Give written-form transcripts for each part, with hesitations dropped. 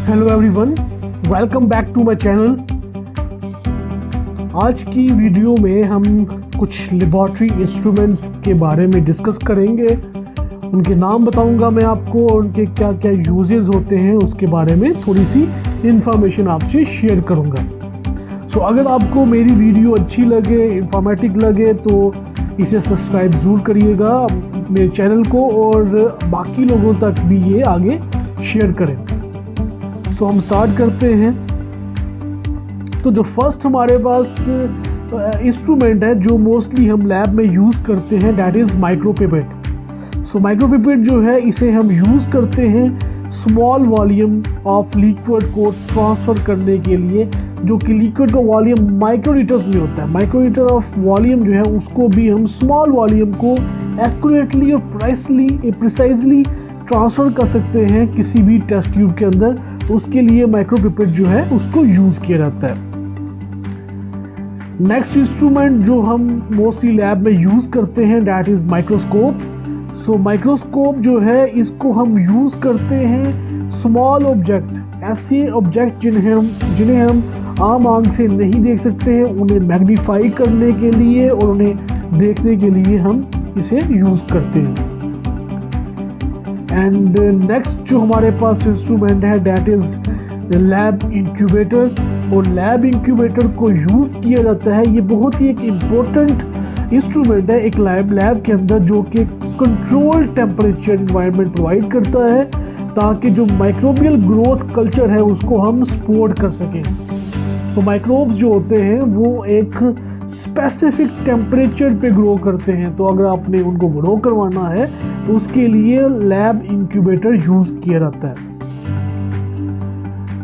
Hello everyone, welcome back to my channel. आज की video में हम कुछ लेबॉरेटरी इंस्ट्रूमेंट्स के बारे में डिस्कस करेंगे। उनके नाम बताऊंगा मैं आपको और उनके क्या क्या यूजेस होते हैं उसके बारे में थोड़ी सी इंफॉर्मेशन आपसे शेयर करूंगा। सो अगर आपको मेरी वीडियो अच्छी लगे, इंफॉर्मेटिव लगे तो इसे सब्सक्राइब ज़रूर करिएगा मेरे चैनल को और बाकी लोगों तक भी ये आगे शेयर करें। सो हम स्टार्ट करते हैं। तो जो फर्स्ट हमारे पास इंस्ट्रूमेंट है जो मोस्टली हम लैब में यूज़ करते हैं, that is micropipette. So micropipette जो है इसे हम यूज़ करते हैं स्मॉल वॉल्यूम ऑफ लिक्विड को ट्रांसफ़र करने के लिए, जो कि लिक्विड का वॉल्यूम माइक्रोलीटर्स में होता है। माइक्रोलीटर ऑफ वॉल्यूम जो है उसको भी हम स्मॉल वॉल्यूम को एक्यूरेटली और प्रिसाइजली ट्रांसफ़र कर सकते हैं किसी भी टेस्ट ट्यूब के अंदर। तो उसके लिए माइक्रोपिपेट जो है उसको यूज़ किया जाता है। नेक्स्ट इंस्ट्रूमेंट जो हम मोस्टली लैब में यूज़ करते हैं that is microscope. So microscope जो है इसको हम यूज़ करते हैं स्मॉल ऑब्जेक्ट, ऐसे ऑब्जेक्ट जिन्हें हम आम आंख से नहीं देख सकते हैं, उन्हें मैग्नीफाई करने के लिए और उन्हें देखने के लिए हम इसे यूज़ करते हैं। एंड नेक्स्ट जो हमारे पास इंस्ट्रूमेंट है दैट इज़ लैब इंक्यूबेटर। और लैब इंक्यूबेटर को यूज़ किया जाता है, ये बहुत ही एक इम्पोर्टेंट इंस्ट्रूमेंट है एक लैब के अंदर, जो कि कंट्रोल टेम्परेचर इन्वायरमेंट प्रोवाइड करता है ताकि जो माइक्रोबियल ग्रोथ कल्चर है उसको हम सपोर्ट कर सकें। सो माइक्रोब्स जो होते हैं वो एक स्पेसिफिक टेम्परेचर पे ग्रो करते हैं, तो अगर आपने उनको ग्रो करवाना है तो उसके लिए लैब इंक्यूबेटर यूज़ किया जाता है।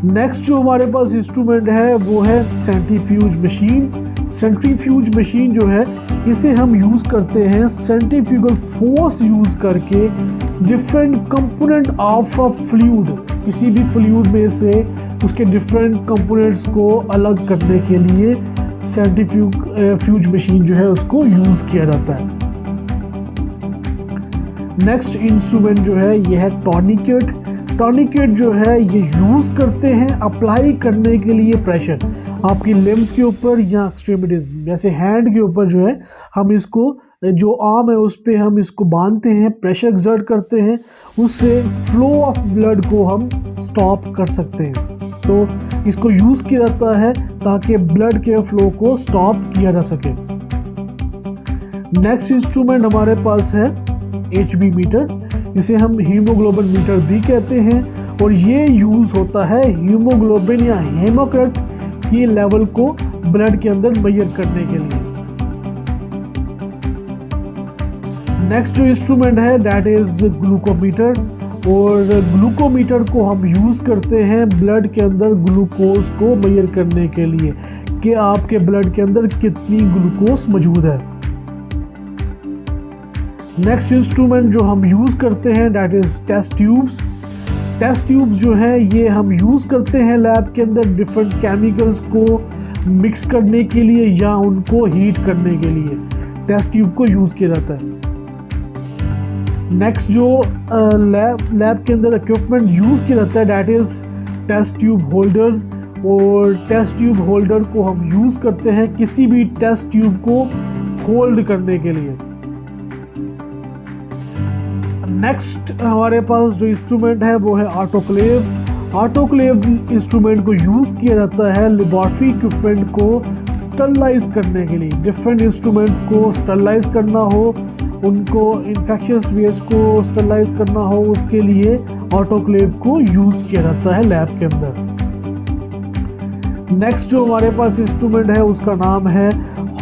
नेक्स्ट जो हमारे पास इंस्ट्रूमेंट है वो है सेंट्रीफ्यूज मशीन। सेंट्रीफ्यूज मशीन जो है इसे हम यूज़ करते हैं सेंट्रीफ्यूगल फोर्स यूज़ करके different component of a fluid, किसी भी फ्लूइड में से उसके डिफरेंट कंपोनेंट्स को अलग करने के लिए सेंट्रीफ्यूज मशीन जो है उसको यूज़ किया जाता है। नेक्स्ट इंस्ट्रूमेंट जो है यह है टॉर्निकेट। टॉर्निकेट जो है ये यूज़ करते हैं अप्लाई करने के लिए प्रेशर आपकी लिम्स के ऊपर या एक्सट्रीमिटीज़, जैसे हैंड के ऊपर जो है हम इसको, जो आर्म है उस पर हम इसको बांधते हैं, प्रेशर एक्सर्ट करते हैं, उससे फ्लो ऑफ ब्लड को हम स्टॉप कर सकते हैं। तो इसको यूज़ किया जाता है ताकि ब्लड के फ्लो को स्टॉप किया जा सके। नेक्स्ट इंस्ट्रूमेंट हमारे पास है HB मीटर, जिसे हम हीमोग्लोबिन मीटर भी कहते हैं, और ये यूज़ होता है हीमोग्लोबिन या हेमोक्रेट की लेवल को ब्लड के अंदर मेजर करने के लिए। नेक्स्ट जो इंस्ट्रूमेंट है दैट इज़ ग्लूकोमीटर। और ग्लूकोमीटर को हम यूज़ करते हैं ब्लड के अंदर ग्लूकोज को मेजर करने के लिए कि आपके ब्लड के अंदर कितनी ग्लूकोज मौजूद है। नेक्स्ट इंस्ट्रूमेंट जो हम यूज़ करते हैं that is test tubes. Test tubes जो है ये हम यूज़ करते हैं लैब के अंदर डिफरेंट केमिकल्स को मिक्स करने के लिए या उनको हीट करने के लिए टेस्ट ट्यूब को यूज़ किया जाता है। नेक्स्ट जो लैब के अंदर इक्विपमेंट यूज़ किया जाता है that is test tube holders. और टेस्ट ट्यूब होल्डर को हम यूज़ करते हैं किसी भी टेस्ट ट्यूब को होल्ड करने के लिए। नेक्स्ट हमारे पास जो इंस्ट्रूमेंट है वो है ऑटोक्लेव। ऑटोक्लेव इंस्ट्रूमेंट को यूज़ किया जाता है लेबॉरेटरी इक्विपमेंट को स्टरलाइज करने के लिए। डिफरेंट इंस्ट्रूमेंट्स को स्टरलाइज करना हो, उनको इन्फेक्शियस वेस्ट को स्टरलाइज करना हो, उसके लिए ऑटोक्लेव को यूज़ किया जाता है लैब के अंदर। नेक्स्ट जो हमारे पास इंस्ट्रूमेंट है उसका नाम है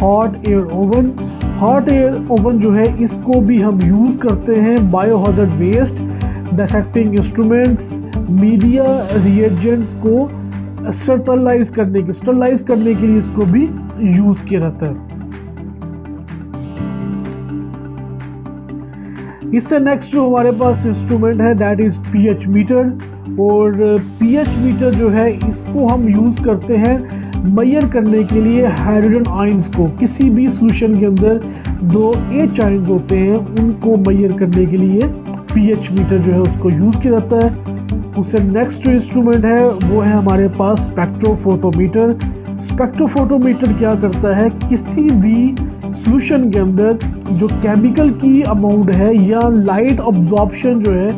hot air oven. Hot air oven जो है इसको भी हम यूज़ करते हैं biohazard waste, dissecting instruments, media, reagents को स्टरलाइज करने के लिए इसको भी यूज़ किया जाता है। इससे नेक्स्ट जो हमारे पास इंस्ट्रूमेंट है दैट इज़ pH मीटर। और pH मीटर जो है इसको हम यूज़ करते हैं मेजर करने के लिए हाइड्रोजन आयंस को। किसी भी सॉल्यूशन के अंदर 2 H आयंस होते हैं, उनको मेजर करने के लिए pH मीटर जो है उसको यूज़ किया जाता है। उससे नेक्स्ट जो इंस्ट्रूमेंट है वो है हमारे पास स्पेक्ट्रोफोटोमीटर। स्पेक्ट्रोफोटोमीटर क्या करता है, किसी भी सॉल्यूशन के अंदर जो केमिकल की अमाउंट है या लाइट अब्जॉर्प्शन जो है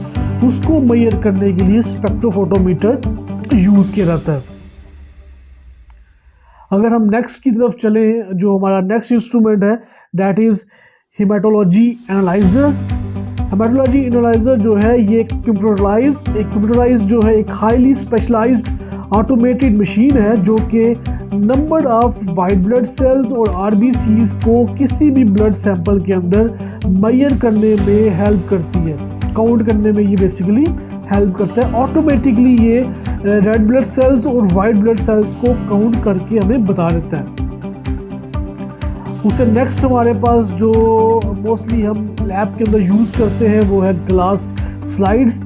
उसको मेजर करने के लिए स्पेक्ट्रोफोटोमीटर यूज़ किया जाता है। अगर हम नेक्स्ट की तरफ चलें, जो हमारा नेक्स्ट इंस्ट्रूमेंट है that is haematology analyser. Haematology analyser जो है ये कंप्यूटराइज जो है एक हाईली स्पेशलाइज्ड ऑटोमेटेड मशीन है जो कि number of white blood cells और आरबीसीज को किसी भी ब्लड सैंपल के अंदर मेजर करने में हेल्प करती है, काउंट करने में ये बेसिकली हेल्प करता है। ऑटोमेटिकली ये रेड ब्लड सेल्स और वाइट ब्लड सेल्स को काउंट करके हमें बता देता है। उससे नेक्स्ट हमारे पास जो मोस्टली हम लैब के अंदर यूज़ करते हैं वो है ग्लास स्लाइड्स।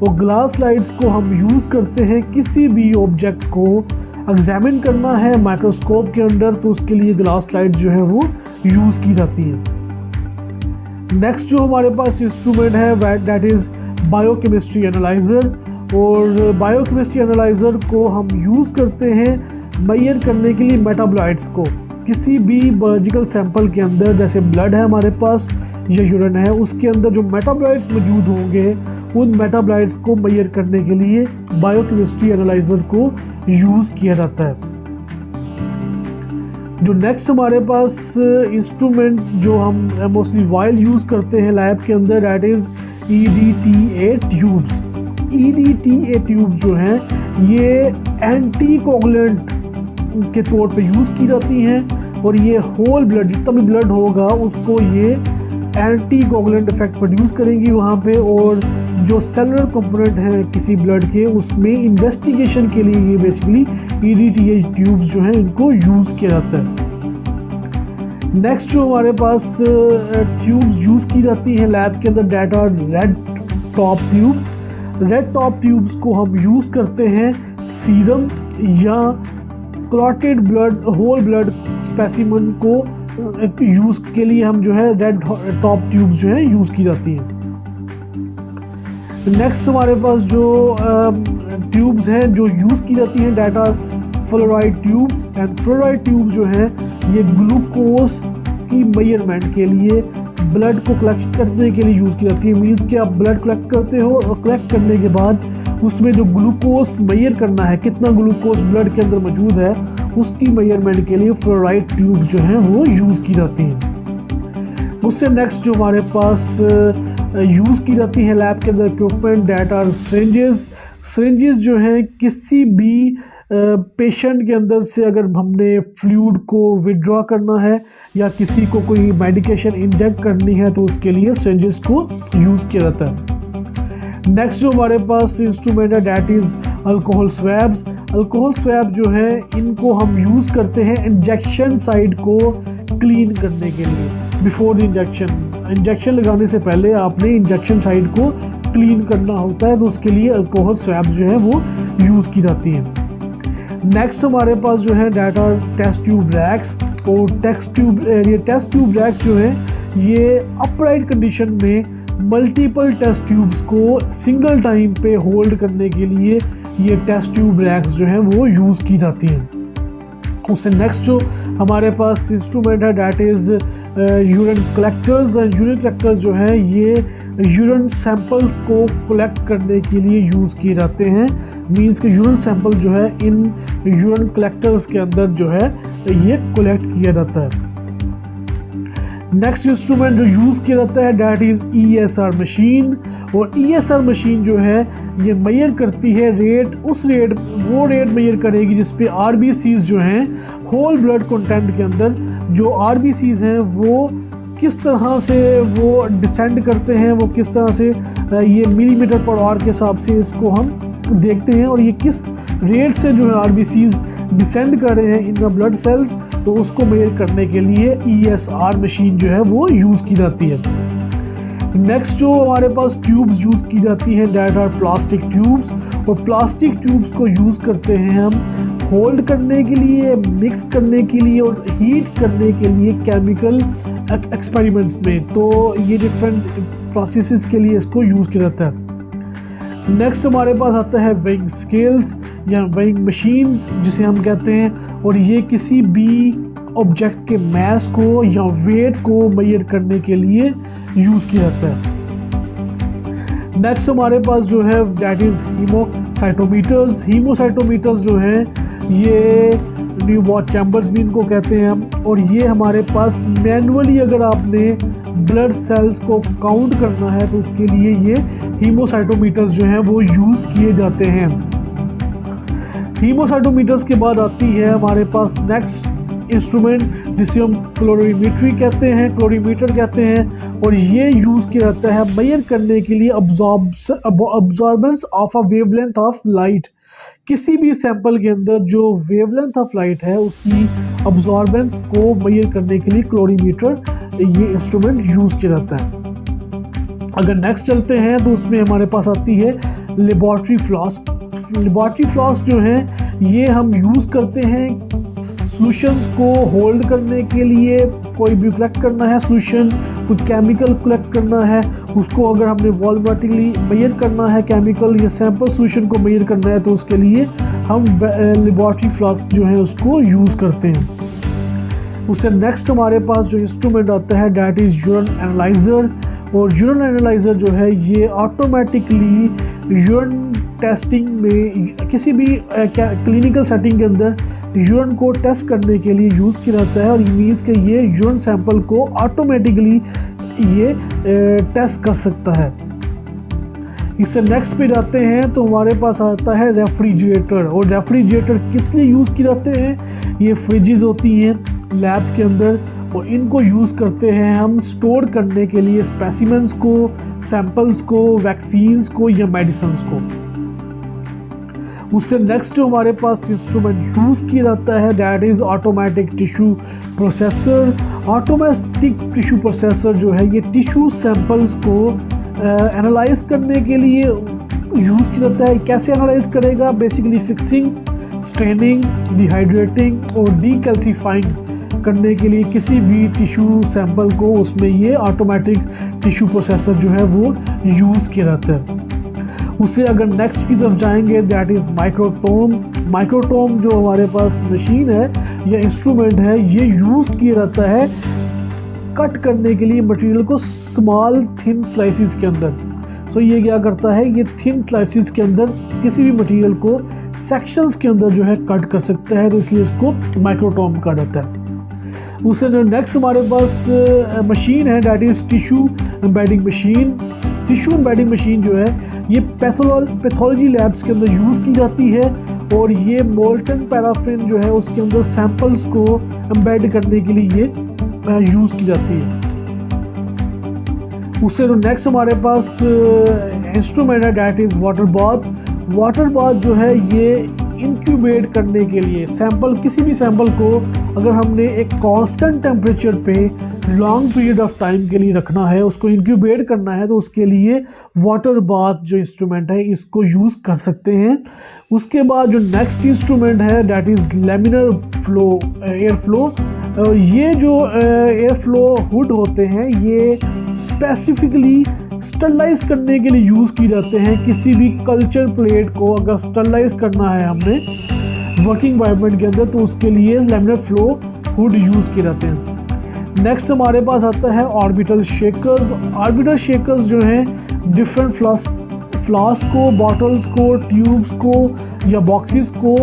और ग्लास स्लाइड्स को हम यूज़ करते हैं किसी भी ऑब्जेक्ट को एग्जामिन करना है माइक्रोस्कोप के अंदर, तो उसके लिए ग्लास स्लाइड्स जो है वो यूज़ की जाती है। नेक्स्ट जो हमारे पास इंस्ट्रूमेंट है दैट इज़ बायोकेमिस्ट्री एनालाइज़र। और बायोकेमिस्ट्री एनालाइज़र को हम यूज़ करते हैं मेजर करने के लिए मेटाबॉलाइट्स को। किसी भी बायोलॉजिकल सैंपल के अंदर जैसे ब्लड है हमारे पास या यूरिन है, उसके अंदर जो मेटाबॉलाइट्स मौजूद होंगे उन मेटाबॉलाइट्स को मेजर करने के लिए बायोकेमिस्ट्री एनालाइज़र को यूज़ किया जाता है। जो नेक्स्ट हमारे पास इंस्ट्रूमेंट जो हम मोस्टली वाइल यूज़ करते हैं लैब के अंदर that is EDTA tubes. EDTA tubes जो हैं ये एंटीकोगुलेंट के तौर पे यूज़ की जाती हैं और ये होल ब्लड, जितना भी ब्लड होगा उसको ये एंटीकोगुलेंट इफेक्ट प्रोड्यूस करेंगी वहाँ पे। और जो सेलुलर कंपोनेंट हैं किसी ब्लड के उसमें इन्वेस्टिगेशन के लिए ये बेसिकली EDTA ट्यूब्स जो हैं इनको यूज़ किया जाता है। नेक्स्ट जो हमारे पास ट्यूब्स यूज़ की जाती हैं लैब के अंदर that are red top tubes. Red top tubes को हम यूज़ करते हैं सीरम या clotted blood, whole blood specimen को यूज़ के लिए हम जो है रेड टॉप ट्यूब्स जो है यूज़ की जाती हैं। नेक्स्ट हमारे पास जो ट्यूब्स हैं जो यूज़ की जाती हैं that are fluoride tubes. And fluoride tubes जो हैं ये ग्लूकोज की मेजरमेंट के लिए, ब्लड को कलेक्ट करने के लिए यूज़ की जाती है। मीन्स कि आप ब्लड कलेक्ट करते हो और कलेक्ट करने के बाद उसमें जो ग्लूकोज मेजर करना है, कितना ग्लूकोज ब्लड के अंदर मौजूद है, उसकी मेजरमेंट के लिए फ्लोराइड ट्यूब्स जो हैं वो यूज़ की जाती हैं। उससे नेक्स्ट जो हमारे पास यूज़ की जाती है लैब के अंदर equipment that are syringes. Syringes जो हैं किसी भी पेशेंट के अंदर से अगर हमने फ्लूइड को विड्रॉ करना है या किसी को कोई मेडिकेशन इंजेक्ट करनी है तो उसके लिए सिरिंजेस को यूज़ किया जाता है। नेक्स्ट जो हमारे पास इंस्ट्रूमेंट है that is alcohol swabs. Alcohol swab जो है इनको हम यूज़ करते हैं इंजेक्शन साइट को क्लीन करने के लिए। बिफोर द इंजेक्शन लगाने से पहले आपने इंजेक्शन साइट को क्लीन करना होता है, तो उसके लिए अल्कोहल स्वैब जो है वो यूज़ की जाती है। नेक्स्ट हमारे पास जो है that are test tube racks. और टेस्ट ट्यूब रैक्स जो है ये अपराइट कंडीशन में मल्टीपल टेस्ट ट्यूब्स को सिंगल टाइम पे होल्ड करने के लिए ये टेस्ट ट्यूब रैक्स जो हैं वो यूज़ की जाती हैं। उससे नेक्स्ट जो हमारे पास इंस्ट्रूमेंट है that is urine collectors. And urine collectors जो हैं ये यूरिन सैंपल्स को कलेक्ट करने के लिए यूज़ किए जाते हैं। मीन्स कि यूरिन सैंपल जो है इन यूरिन कलेक्टर्स के अंदर जो है ये कलेक्ट किया जाता है। नेक्स्ट इंस्ट्रूमेंट जो यूज़ किया जाता है दैट इज़ ESR मशीन। और ESR मशीन जो है ये मेजर करती है वो रेट मेजर करेगी जिस पे RBCs जो हैं होल ब्लड कंटेंट के अंदर जो RBCs हैं वो किस तरह से वो डिसेंड करते हैं, वो किस तरह से ये मिलीमीटर पर आवर के हिसाब से इसको हम देखते हैं और ये किस रेट से जो है RBCs डिसेंड कर रहे हैं इन द ब्लड सेल्स, तो उसको मेजर करने के लिए ESR मशीन जो है वो यूज़ की जाती है। नेक्स्ट जो हमारे पास ट्यूब्स यूज़ की जाती हैं दैट आर प्लास्टिक ट्यूब्स। और प्लास्टिक ट्यूब्स को यूज़ करते हैं हम होल्ड करने के लिए, मिक्स करने के लिए और हीट करने के लिए केमिकल एक्सपेरिमेंट्स में। तो ये डिफरेंट प्रोसेसेस के लिए इसको यूज़ किया जाता है। नेक्स्ट हमारे पास आता है वेइंग स्केल्स या वेइंग मशीन्स जिसे हम कहते हैं, और ये किसी भी ऑब्जेक्ट के मास को या वेट को मेजर करने के लिए यूज़ किया जाता है। नेक्स्ट हमारे पास जो है दैट इज़ हीमोसाइटोमीटर्स। हीमोसाइटोमीटर्स जो हैं ये न्यूबॉर्न चैम्बर्स भी इनको कहते हैं हम, और ये हमारे पास मैनुअली अगर आपने ब्लड सेल्स को काउंट करना है तो उसके लिए ये हीमोसाइटोमीटर्स जो हैं वो यूज़ किए जाते हैं। हीमोसाइटोमीटर्स के बाद आती है हमारे पास नेक्स्ट इंस्ट्रूमेंट जिसे हम क्लोरीमीटर कहते हैं, और ये यूज़ किया जाता है मेजर करने के लिए absorbance of a wavelength of light. किसी भी सैंपल के अंदर जो वेवलेंथ ऑफ लाइट है उसकी अब्जॉर्बेंस को मेजर करने के लिए क्लोरीमीटर ये इंस्ट्रूमेंट यूज़ किया जाता है। अगर नेक्स्ट चलते हैं तो उसमें हमारे पास आती है लेबॉर्ट्री फ्लास्क। लेबॉर्ट्री फ्लास्क जो है ये हम यूज़ करते हैं सॉल्यूशंस को होल्ड करने के लिए। कोई भी कलेक्ट करना है सॉल्यूशन, कोई केमिकल कलेक्ट करना है, उसको अगर हमने वॉल्यूमेट्रिकली मेजर करना है केमिकल या सैंपल सॉल्यूशन को मेजर करना है तो उसके लिए हम लेबॉर्ट्री फ्लास्क जो है उसको यूज़ करते हैं। उससे नेक्स्ट हमारे पास जो इंस्ट्रूमेंट आता है दैट इज़ यूरिन एनालाइज़र। और यूरिन एनालाइज़र जो है ये ऑटोमेटिकली यूरिन टेस्टिंग में किसी भी क्लिनिकल सेटिंग के अंदर यूरिन को टेस्ट करने के लिए यूज़ किया जाता है, और ये मीन्स कि ये यूरिन सैंपल को ऑटोमेटिकली ये टेस्ट कर सकता है। इससे नेक्स्ट पे जाते हैं तो हमारे पास आता है रेफ्रिजरेटर। और रेफ्रिजरेटर किस लिए यूज़ किए जाते हैं? ये फ्रिजेज़ होती हैं लैब के अंदर, और इनको यूज़ करते हैं हम स्टोर करने के लिए स्पेसिमेंस को, सैंपल्स को, वैक्सीन्स को या मेडिसिन्स को। उससे नेक्स्ट जो हमारे पास इंस्ट्रूमेंट यूज़ किया जाता है that is automatic tissue processor. Automatic tissue processor जो है ये टिश्यू सैंपल्स को एनालाइज करने के लिए यूज़ किया जाता है। कैसे एनालाइज करेगा? बेसिकली फिक्सिंग, स्ट्रेनिंग, डिहाइड्रेटिंग और डीकैल्सीफाइंग करने के लिए किसी भी टिश्यू सैंपल को उसमें ये ऑटोमेटिक टिश्यू प्रोसेसर जो है वो यूज़ किया जाता है। उससे अगर नेक्स्ट की तरफ जाएंगे दैट इज़ माइक्रोटोम। माइक्रोटोम जो हमारे पास मशीन है या इंस्ट्रूमेंट है ये यूज़ किया जाता है कट करने के लिए मटेरियल को स्मॉल थिन स्लाइसिस के अंदर। सो ये क्या करता है, ये थिन स्लाइसिस के अंदर किसी भी मटेरियल को सेक्शंस के अंदर जो है कट कर सकता है, तो इसलिए इसको माइक्रोटोम कहा जाता है। उससे नेक्स्ट हमारे पास मशीन है that is tissue embedding machine. Tissue embedding machine जो है ये पैथोलॉजी लैब्स के अंदर यूज़ की जाती है, और ये मोल्टन पैराफिन जो है उसके अंदर सैंपल्स को एम्बेड करने के लिए ये यूज़ की जाती है। उससे तो नेक्स्ट हमारे पास इंस्ट्रूमेंट है that is water bath. Water bath जो है ये इंक्यूबेट करने के लिए सैंपल, किसी भी सैंपल को अगर हमने एक कांस्टेंट टेम्परेचर पे लॉन्ग पीरियड ऑफ टाइम के लिए रखना है, उसको इंक्यूबेट करना है, तो उसके लिए वाटर बाथ जो इंस्ट्रूमेंट है इसको यूज़ कर सकते हैं। उसके बाद जो नेक्स्ट इंस्ट्रूमेंट है that is laminar flow air flow. ये जो एयर फ्लो हुड होते हैं ये स्पेसिफिकली स्टरलाइज करने के लिए यूज़ किए जाते हैं। किसी भी कल्चर प्लेट को अगर स्टरलाइज करना है हमने वर्किंग एनवायरनमेंट के अंदर तो उसके लिए लैमिनर फ्लो हुड यूज़ किए जाते हैं। नेक्स्ट हमारे पास आता है ऑर्बिटल शेकर्स। ऑर्बिटल शेकर्स जो हैं डिफरेंट फ्लास्क को, बॉटल्स को, ट्यूब्स को या बॉक्सेस को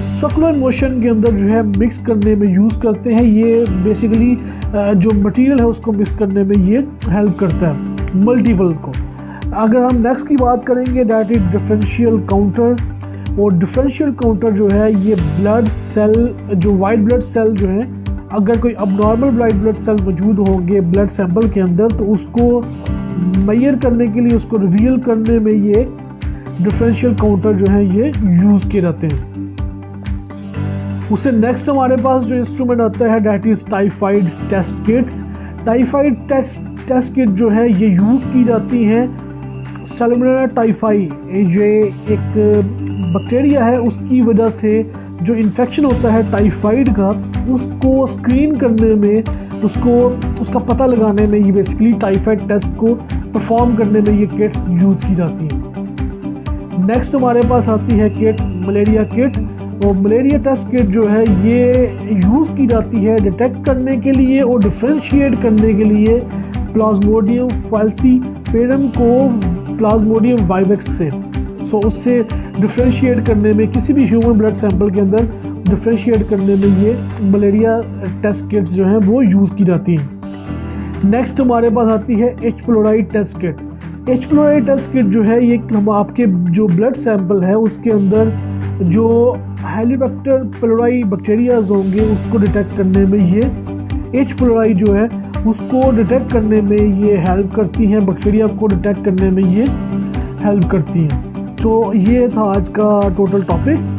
सर्कुलर मोशन के अंदर जो है मिक्स करने में यूज़ करते हैं। ये बेसिकली जो मटेरियल है उसको मिक्स करने में ये हेल्प करता है मल्टीपल को। अगर हम नेक्स्ट की बात करेंगे दैट इज डिफरेंशियल काउंटर। और डिफरेंशियल काउंटर जो है ये ब्लड सेल, जो वाइट ब्लड सेल जो है, अगर कोई अबनॉर्मल वाइट ब्लड सेल मौजूद होंगे ब्लड सैंपल के अंदर तो उसको मेजर करने के लिए, उसको रिवील करने में ये डिफरेंशियल काउंटर जो है ये यूज़ किए जाते हैं। उससे नेक्स्ट हमारे पास जो इंस्ट्रूमेंट आता है that is typhoid test kits. Typhoid test kit जो है ये यूज़ की जाती हैं सैल्मोनेला टाइफाई, ये एक बैक्टीरिया है, उसकी वजह से जो इन्फेक्शन होता है टाइफाइड का उसको स्क्रीन करने में, उसका पता लगाने में ये बेसिकली टाइफाइड टेस्ट को परफॉर्म करने में ये किट्स यूज़ की जाती हैं। नेक्स्ट हमारे पास आती है किट, मलेरिया किट। तो मलेरिया टेस्ट किट जो है ये यूज़ की जाती है डिटेक्ट करने के लिए और डिफ्रेंशिएट करने के लिए प्लाज्मोडियम फाल्सीपेरम को प्लाज्मोडियम वाइवेक्स से। सो उससे डिफ्रेंशिएट करने में, किसी भी ह्यूमन ब्लड सैंपल के अंदर डिफ्रेंशिएट करने में ये मलेरिया टेस्ट किट्स जो हैं वो यूज़ की जाती हैं। नेक्स्ट हमारे पास आती है H. pylori test kit. H. pylori test kit जो है ये हम आपके जो ब्लड सैंपल है उसके अंदर जो हेलिकोबैक्टर पिलोराई बैक्टीरियाज होंगे उसको डिटेक्ट करने में ये H. pylori जो है उसको डिटेक्ट करने में ये हेल्प करती हैं, बैक्टीरिया को डिटेक्ट करने में ये हेल्प करती हैं। तो ये था आज का टोटल टॉपिक।